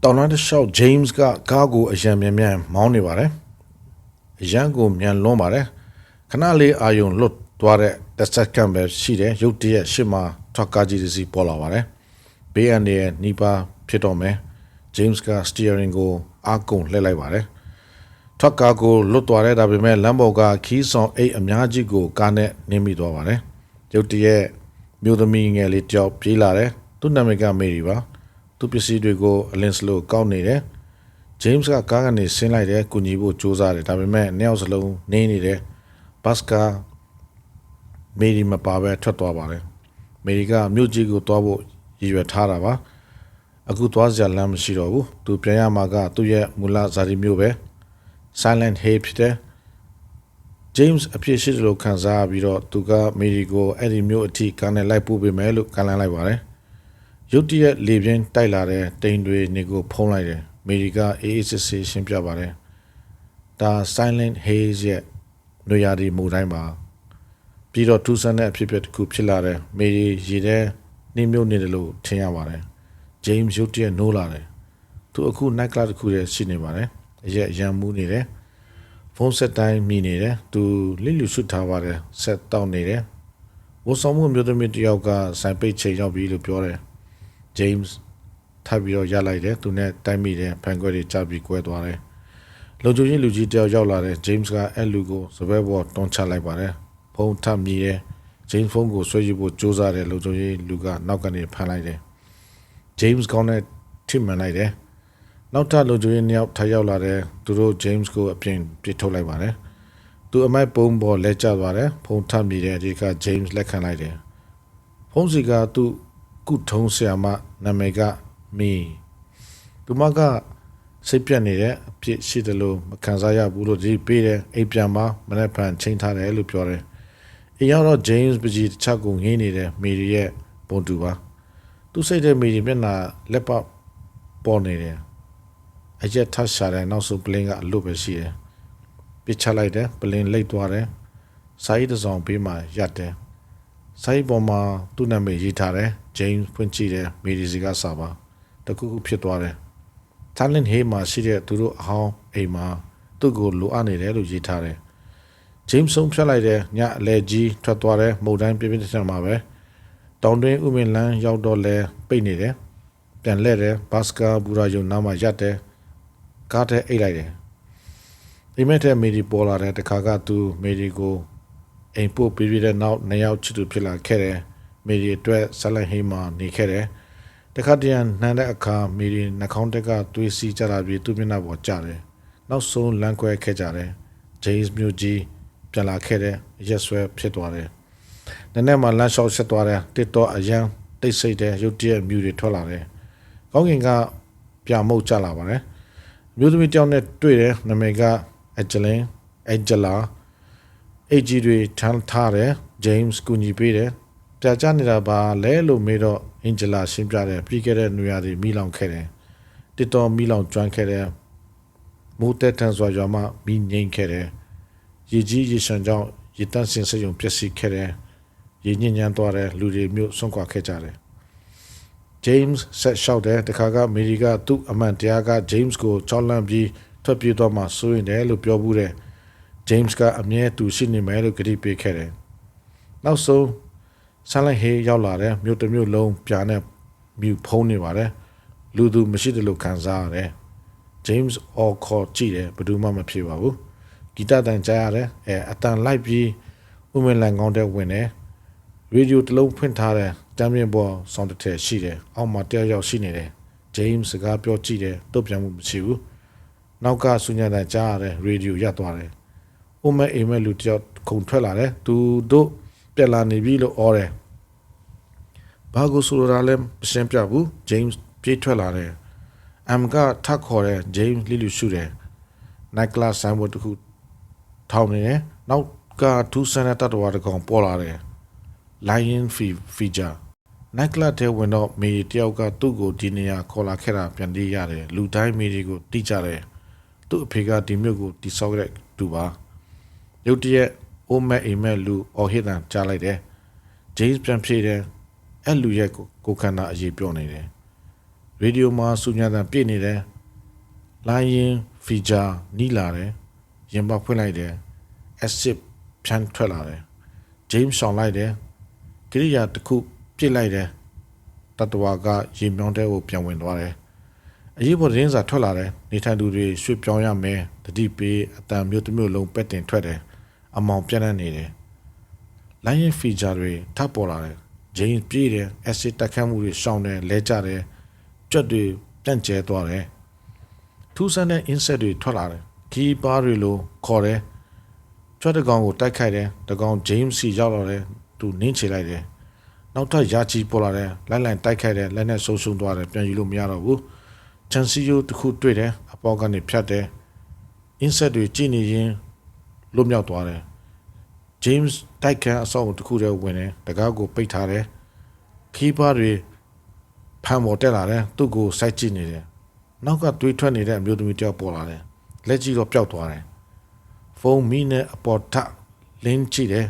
တောင်တန်းတစ်လျှောက် James ကကားကိုအရန်မြန်မြန်မောင်းနေပါတယ်အရန်ကိုမြန်လွန်းပါတယ်ခဏလေးအာယုံလွတ်သွားတဲ့တစ်စက္ကန့်ပဲရှိတယ်ရုတ်တရက်ရှစ်မှာထွက်ကားကြီးတစ်စီးပေါ်လာပါတယ်ဘေးအန်ရဲ့နီးပါးဖြစ်တော့မယ် James က steering ကိုအားကုန်လှည့်လိုက်ပါတယ်ထွက်ကားကိုလွတ်သွားတဲ့ဒါပေမဲ့လမ်းပေါ်ကခီးဆောင်အိတ်အများကြီးကိုကားနဲ့နင်းမိသွားပါတယ်ရုတ်တရက်မြို့သမီးငယ်လေးတယောက်ပြေးလာတယ်သူ့နာမည်ကမေရီပါသူပစ္စည်းတွေကိုအလင်းစလိုကောက်နေတယ် James ကကားကနေဆင်းလိုက်တယ်ကူညီဖို့ကြိုးစားတယ်ဒါပေမဲ့နှစ်ယောက်စလုံးနေနေတယ်ဘတ်ကမေရီမပါပဲထွက်သွားပါတယ်မေရီကမြို့ကြီးကိုသွားဖို့ရည်ရွယ်ထားတာပါအခုသွားစရာလမ်းမရှိတော့ဘူးသူပြန်ရမှာကသူ့ရဲ့မူလဇာတိမြို့ပဲ Silent Hill ဖြစ်တယ် James အဖြစ်ရှိတယ်လို့ခံစားပြီးတော့သူကမေရီကိုအဲ့ဒီမြို့အထိကားနဲ့လိုက်ပို့ပေးမယ်လို့ကမ်းလှမ်းလိုက်ပါတယ်ရုတ်တရက်လေပြင်းတိုက်လာတဲ့တိမ်တွေနေကိုဖုံးလိုက်တယ်မေရီကအေးအေးဆေးဆေးရှင်းပြပါတယ်ဒါ Silent Haze ရဲ့နွေရာသီမူတိုင်းပါပြီးတော့ထူးဆန်းတဲ့အဖြစ်အပျက်တစ်ခုဖြစ်လာတယ်မေရီရေထဲနှင်းမြုပ်နေတယ်လို့ထင်ရပါတယ် James ရုတ်တရက်နိုးလာတယ်သူအခု night club တစ်ခုတည်းရှိနေပါတယ်အရက်ရံမူးနေတယ်ဖုန်းဆက်တိုင်းမြည်နေတယ်သူလစ်လူဆွတ်ထားပါတယ်ဆက်တောက်နေတယ်ဝန်ဆောင်မှုမျိုးသမီးတယောက်ကဆိုင်ပိတ်ချိန်ရောက်ပြီလို့ပြောတယ်James ထပ်ပြီးတော့ရလိုက်တယ်သူနဲ့တိုက်မိတယ်ဖန်ခွဲတွေချပြီးကွဲသွားတယ်လုံခြုံရေးလူကြီးတယောက်ရောက်လာတယ် James ကအဲ့လူကိုစပယ်ပေါ်တွန်းချလိုက်ပါတယ်ဖုန်းထပ်မြည်တယ် James ဖုန်းကိုဆွဲယူဖို့ကြိုးစားတယ်လုံခြုံရေးလူကနောက်ကနေဖမ်းလိုက်တယ် James ကောင်းနဲ့ထိမှန်လိုက်တယ်နောက်ထပ်လုံခြုံရေးနှစ်ယောက်ထပ်ရောက်လာတယ်သူတို့ James ကိုအပြင်ပြစ်ထုတ်လိုက်ပါတယ်သူအမိုက်ပုံးပေါ်လက်ကျသွားတယ်ဖုန်းထပ်မြည်တယ်ဒီက James လက်ခံလိုက်တယ်ဖုန်းစီကသူ့ကုထုံးဆရာမနာမည်ကမီသူမကစိတ်ပြတ်နေတဲ့အဖြစ်ရှိတယ်လို့မခံစားရဘူးလို့ဒီပေးတယ်အိမ်ပြန်မှာမနေ့ဖန်ချိန်ထားတယ်လို့ပြောတယ်အရင်တော့ James ပကြီးတစ်ချက်ကိုငေးနေတယ်မီရီရဲ့ပုံတူပါသူစိတ်တဲ့မီရီမျက်နှာလက်ပပေါ်နေတယ်အရက်ထရှာတယ်နောက်ဆုံးပလင်းကအလွတ်ပဲရှိတယ်ပြစ်ချလိုက်တယ်ပလင်းလိတ်သွားတယ်စာရေးတစ်စောင်ပေးမှရက်တယ်စာရေးပေါ်မှာသူ့နာမည်ရေးထားတယ် James ဖွင့်ကြည့်တယ်မီရီစီကစာပါတခုခုဖြစ်သွားတယ် Silent Hill မှာရှိတဲ့သူတို့အဟောင်းအိမ်မှာသူ့ကိုလိုအပ်နေတယ်လို့ရေးထားတယ် James ဆုံးဖြတ်လိုက်တယ်ညအလဲကြီးထွက်သွားတယ်မုန်တိုင်းပြင်းပြင်းထန်ထန်မှာပဲတောင်တွင်းဥမင်လန်းရောက်တော့လဲပိတ်နေတယ်ပြန်လှည့်တယ်ဘတ်စကာဘူရာယုံနားမှာရက်တယ်ကားထဲအိတ်လိုက်တယ်အိမ်မက်ထဲမေရီပေါ်လာတဲ့တခါကသူမေရီကိုအိမ်ပို့ပြီးတဲ့နောက်နှစ်ယောက်ချစ်သူဖြစ်လာခဲ့တယ်မေရီအတွက်ဆက်လက်ဟိမ်းမှာနေခဲ့တယ်တခါတည်းနှမ်းတဲ့အခါမေရီနှာခေါင်းတက်ကသွေးစီးကြလာပြီးသူ့မျက်နှာပေါ်ကျတယ်နောက်ဆုံးလမ်းခွဲခဲ့ကြတယ် James မျိုးကြီးပြန်လာခဲ့တယ်ရက်ဆွဲဖြစ်သွားတယ်နည်းနည်းမှလမ်းလျှောက်ဆက်သွားတယ်တစ်တော့အရန်တိတ်ဆိတ်တယ်ရုတ်တရက်မြူတွေထွက်လာတယ်ကောင်းကင်ကပြမုတ်ကျလာပါတယ်မျိုးသမီးတယောက်နဲ့တွေ့တယ်နာမည်က Angela အေဂျီတွေထမ်းထားတယ် James ကူညီပေးတယ်ပြကြနေတာပါလဲလို့မေးတော့ Angela ရှင်းပြတယ်ပြီးခဲ့တဲ့နွေရာသီမိလောင်ခဲ့တယ်တစ်တော်မိလောင်ကျွမ်းခဲ့တယ်မိုးတက်ထန်စွာရွာမှမိငိမ့်ခဲ့တယ်ရေကြီးရေရှမ်းကြောင့်ရေတန့်စင်စရုံပျက်စီးခဲ့တယ်ရေညစ်ညမ်းသွားတယ်လူတွေမြို့ဆွန့်ခွာခဲ့ကြတယ် James ဆက်လျှောက်တယ်တခါကမေရီကသူ့အမှန်တရားက James ကိုချောင်းလန့်ပြီးထွက်ပြေးတော့မှစိုးရင်တယ်လို့ပြောဘူးတယ် James ကအမြဲတူရှိနေမယ်လို့ကတိပေးခဲ့တယ်နောက်ဆုံးSilent Hillရောက်လာတယ်မြို့တစ်မြို့လုံးပြာနဲ့မြူဖုံးနေပါတယ်လူသူမရှိတယ်လို့ခံစားရတယ် James အော်ခေါ်ကြည့်တယ်ဘယ်သူမှမဖြစ်ပါဘူးဂီတတန်ကြားရတယ်အတန်လိုက်ပြီးဥမင်လန်ကောင်းတဲ့ဝင်တယ်ရေဒီယိုတစ်လုံးဖွင့်ထားတယ်တမ်းမြင့်ပေါ်ဆောင်းတစ်ထည်ရှိတယ်အောက်မှာတယောက်ရှိနေတယ် James စကားပြောကြည့်တယ်တုတ်ပြန်မှုမရှိဘူးနောက်ကဆူညံတန်ကြားရတယ်ရေဒီယိုရပ်သွားတယ်ဥမအိမ်မက်လူတယောက်ခုန်ထွက်လာတယ်သူတို့ပြက်လာနေပြီလို့အော်တယ်ဘာကိုဆိုလိုတာလဲရှင်းပြဘူး James ပြေးထွက်လာတယ်အမ်ကထပ်ခေါ်တယ် James လိလူရှုတယ် night class ဆိုင်ဘုတ်တခုထောင်းနေတယ်နောက်ကထူးဆန်းတဲ့တတော်တကောင်ပေါ်လာတယ် Lion feature night class ထဲဝင်တော့မေတယောက်ကသူ့ကိုဒီနေရာခေါ်လာခဲ့တာပြန်သိရတယ်လူတိုင်းမေကိုတိကြတယ်သူ့အဖေကဒီမြို့ကိုတိဆောက်တဲ့သူပါရုတ်တရက်အိုးမဲ့အိမ်မဲ့လူအော်ဟစ်တန်ကြားလိုက်တယ် James ပြန်ဖြေတယ်အဲ့လူရဲ့ကိုခန္ဓာအရေးပြောနေတယ် ရေဒီယိုမှာစူညံတန်ပြည့်နေတယ်လိုင်းရင်ဖီချာနီးလာတယ်ရင်ပေါက်ဖွင့်လိုက်တယ်အက်ဆစ်ဖြန်းထွက်လာတယ်ဂျိမ်းရှောင်လိုက်တယ်ကိရိယာတစ်ခုပြစ်လိုက်တယ်တတဝါကရေမြောင်းတဲ့ကိုပြန်ဝင်သွားတယ်အရေးပေါ်ရင်းစာထွက်လာတယ်နေထိုင်သူတွေရွှေ့ပြောင်းရမယ်တတိပေးအတန်မျိုးတစ်မျိုးလုံးပက်တင်ထွက်တယ်အမောင်ပြန့်နေတယ်လိုင်းရင်ဖီချာတွေထပ်ပေါ်လာတယ်ဂျိမ်းပြေးတယ်အက်ဆစ်တက်ခတ်မှုတွေရှောင်တယ်လဲကျတယ်ကြွက်တွေပြန့်ကျဲသွားတယ်ထူးဆန်းတဲ့ insect တွေထွက်လာတယ်ခီးပါးတွေလိုခေါ်တယ်ကြွက်တကောင်ကိုတိုက်ခိုက်တယ်တကောင်ဂျိမ်းစီရောက်လာတယ်သူနင်းချလိုက်တယ်နောက်ထပ်ရာချီပေါ်လာတယ်လိုက်လိုက်တိုက်ခိုက်တယ်လက်နဲ့ဆုံဆုံသွားတယ်ပြန်ယူလို့မရတော့ဘူးချန်စီယိုတစ်ခုတွေ့တယ်အပေါက်ကနေဖြတ်တယ် insect တွေကြည့်နေရင်လွတ်မြောက်သွားတယ် James တိုက်ခန်းအဆောက်အဦတစ်ခုတည်းဝင်တယ်တကားကိုပိတ်ထားတယ်ခီးပါးတွေဖမ်းပေါ်တက်လာတယ်သူ့ကိုစိုက်ကြည့်နေတယ်နောက်ကတွေးထွက်နေတဲ့အမျိုးသမီးတယောက်ပေါ်လာတယ်လက်ကြီးတော့ပျောက်သွားတယ်ဖုန်းမီနဲ့အပေါ်ထလင်းကြည့်တယ်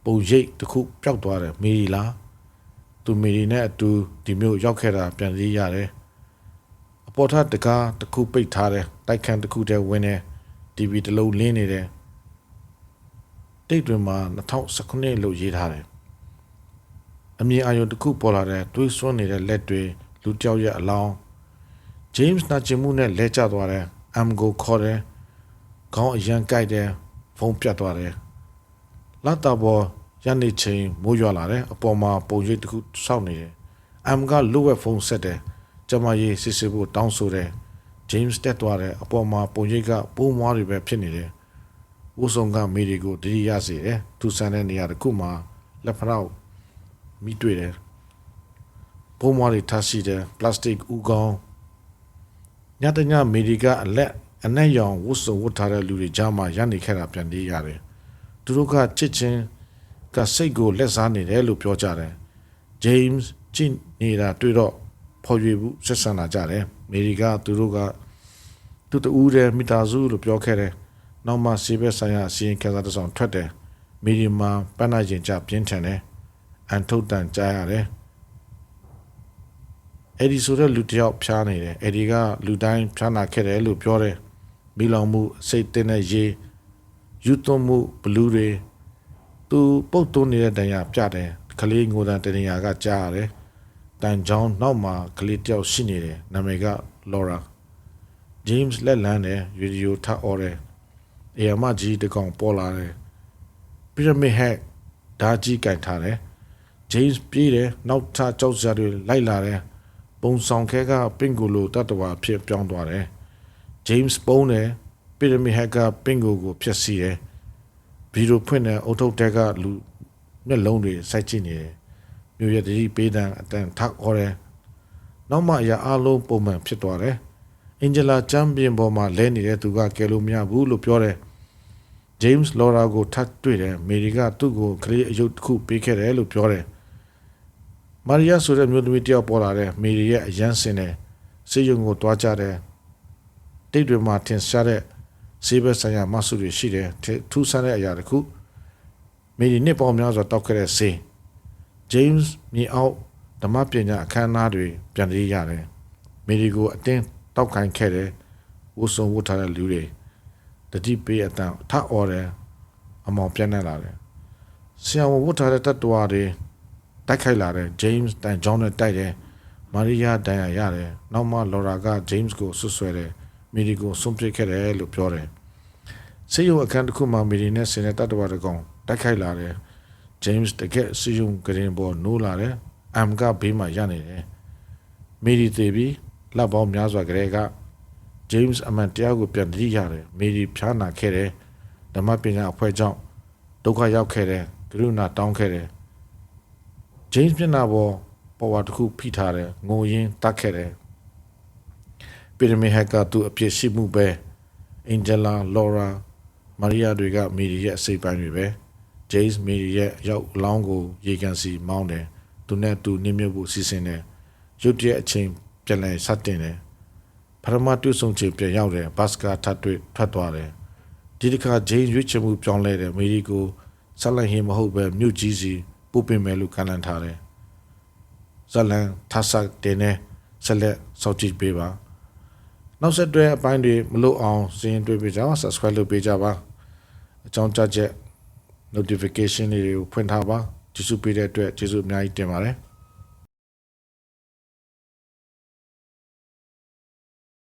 ပုံရိပ်တစ်ခုပျောက်သွားတယ်မီရီလာသူမီရီနဲ့အတူဒီမျိုးရောက်ခဲ့တာပြန်သိရတယ်အပေါ်ထတကားတစ်ခုပိတ်ထားတယ်တိုက်ခန်းတစ်ခုတည်းဝင်တယ် TV တစ်လုံးလင်းနေတယ်တိတ်တွင်မှာ2019လို့ရေးထားတယ်အမြင်အာရုံတစ်ခုပေါ်လာတဲ့တွေးစွန်းနေတဲ့လက်တွေလူတယောက်ရဲ့အလောင်း James နာကျင်မှုနဲ့လဲကျသွားတယ် M ကိုခေါ်တယ်ခေါင်းအရန်ကြိုက်တယ်ဖုန်းပြတ်သွားတယ်လာတာပေါ်ရနေချင်းမိုးရွာလာတယ်အပေါ်မှာပုံရိပ်တစ်ခုစောက်နေတယ် M ကလိုဝက်ဖုန်းဆက်တယ်ကျမကြီးစစ်စစ်ဖို့တောင်းဆိုတယ် James တက်သွားတယ်အပေါ်မှာပုံရိပ်ကပိုးမွားတွေပဲဖြစ်နေတယ်ဝုဆုံကမီဒီကိုတတိယစေတယ်သူဆန်တဲ့နေရာတစ်ခုမှာလက်ဖရောက်မိတွေ့တယ်ပိုးမွားတွေထားရှိတယ်ပလတ်စတစ်ဥကောင်းညတညမီဒီကအလက်အနက်ရောင်ဝုဆုံဝတ်ထားတဲ့လူတွေကြားမှာရနေခဲ့တာပြန်သိရတယ်သူတို့ကချစ်ချင်းကစိတ်ကိုလက်စားနေတယ်လို့ပြောကြတယ် James ကြည့်နေတာတွေ့တော့ဖော်ရွေဘူးဆက်ဆံလာကြတယ်မေရီကသူတို့ကသူတူးတဲ့မိသားစုလို့ပြောခဲ့တယ်နောက်မှဆေးဘက်ဆိုင်ရာအစီရင်ခံစာတစ်စောင်ထွက်တယ်မီဒီမှာပန်းနာကျင်ကြပြင်းထန်တယ်အန်ထုတ်တန်ကြားရတယ်အဲ့ဒီဆိုတဲ့လူတယောက်ဖျားနေတယ်အဲ့ဒီကလူတိုင်းဖျားနာခဲ့တယ်လို့ပြောတယ်မိလောင်မှုစိတ်တင်းတဲ့ရေယူသွမှုဘလူးတွေသူပုတ်သွင်းနေတဲ့တန်ရာပြတယ်ကလေးငိုတန်တန်ရာကကြားရတယ်တန်ချောင်းနောက်မှာကလေးတယောက်ရှိနေတယ်နာမည်က Laura James လက်လန်းတယ်ရေဒီယိုထအော်တယ်အေယာမကြီးတကောင်ပေါ်လာတယ်ပီရမစ်ဟက်ဓာကြီးကင်ထားတယ် James ပြေးတယ်နောက်ထကြောက်စရာတွေလိုက်လာတယ်ပုံဆောင်ခဲကပင်ကိုလိုတတ်တော်ဖြစ်ပြောင်းသွားတယ် James ပုံးတယ်ပီရမစ်ဟက်ကပင်ကိုဖျက်ဆီးတယ်ဗီဒီယိုဖွင့်တဲ့အုတ်ထုတ်တဲကလူမျက်လုံးတွေစိုက်ကြည့်နေတယ်မြို့ရဲ့တတိပေးတဲ့အတန်ထအော်တယ်နောက်မှအရာအလုံးပုံမှန်ဖြစ်သွားတယ်အင်ဂျလာချမ်ပီယံပေါ်မှာလဲနေတဲ့သူကကယ်လို့မရဘူးလို့ပြောတယ် James Laura ကိုထပ်တွေ့တယ်မေရီကသူ့ကိုကလေးအယုတ်တစ်ခုပေးခဲ့တယ်လို့ပြောတယ်မာရီယာဆိုတဲ့မျိုးသမီးတယောက်ပေါ်လာတယ်မေရီရဲ့အရန်စင်တယ်စေယုံကိုတွားကြတယ်တိတ်တွေမှာထင်ရှားတဲ့ဆေးဘက်ဆိုင်ရာမဆုတွေရှိတယ်ထူးဆန်းတဲ့အရာတစ်ခုမေရီနှစ်ပေါင်းများစွာတောက်ခဲ့တဲ့ဆေး James မြေအောက်ဓမ္မပညာအခမ်းအနားတွေပြန်တည်ရတယ်မေရီကိုအတင်းတောက်ခိုင်းခဲ့တယ်ဝှဆုံဝတ်ထားတဲ့လူတွေတတိပေးအတန်ထအော်တယ်အမောင်ပြန့်နေလာတယ်ဆရာဝန်ဝတ်ထားတဲ့တတ်တော်တွေတိုက်ခိုက်လာတယ် James တန်ဂျောင်းနဲ့တိုက်တယ်မာရီယာဒိုင်ယာရတယ်နောက်မှ Laura က James ကိုဆွဆွဲတယ်မီဒီကိုဆုံးဖြတ်ခဲ့တယ်လို့ပြောတယ်ဆေးရုံအခန်းတစ်ခုမှာမီဒီနဲ့ဆင်တဲ့တတ်တော်တကောင်တိုက်ခိုက်လာတယ် James တကယ်ဆေးရုံကရင်ပေါ်နိုးလာတယ် M ကဘေးမှာရနေတယ်မီဒီသေးပြီးလက်ပေါင်းများစွာကလေးက James အမှန်တရားကိုပြန်တည်ရတယ်မီဒီဖျားနာခဲ့တယ်ဓမ္မပညာအဖွဲ့ကြောင့်ဒုက္ခရောက်ခဲ့တယ်ကရုဏာတောင်းခဲ့တယ် James မျက်နှာပေါ်ပေါ်ဝါတစ်ခုဖိထားတယ်ငိုရင်းတတ်ခဲ့တယ်ပီရမစ်ဟက်ကသူ့အပြစ်ရှိမှုပဲအင်ဂျလာလော်ရာမာရီယာတွေကမီဒီရဲ့အစိပ်ပိုင်းတွေပဲ James မီဒီရဲ့ရောက်လောင်းကိုရေကန်စီမောင်းတယ်သူနဲ့သူနင်းမြုပ်ဖို့စီစဉ်တယ်ရုတ်တရက်အချိန်ပြန်လည်စတင်တယ်ပထမတူဆုံချေပြန်ရောက်တယ်ဘတ်စကာထပ်တွေ့ထွက်သွားတယ်ဒီတစ်ခါ James ရွေးချယ်မှုပြောင်းလဲတယ်မီဒီကိုဆက်လိုက်ရင်မဟုတ်ပဲမြို့ကြီးစီပို့ပင်မယ်လို့ကန့်လန့်ထားတယ်ဇလန်ထဆတ်တင်နေ ဆက်လက်စောင့်ကြည့်ပေးပါနောက်ဆက်တွဲအပိုင်းတွေမလို့အောင်စီရင်တွေ့ပေးကြပါ subscribe လုပ်ပေးကြပါအကြောင်းကြားချက် notification တွေကိုဖွင့်ထားပါကျေးဇူးပေးတဲ့အတွက်ကျေးဇူးအများကြီးတင်ပါတယ်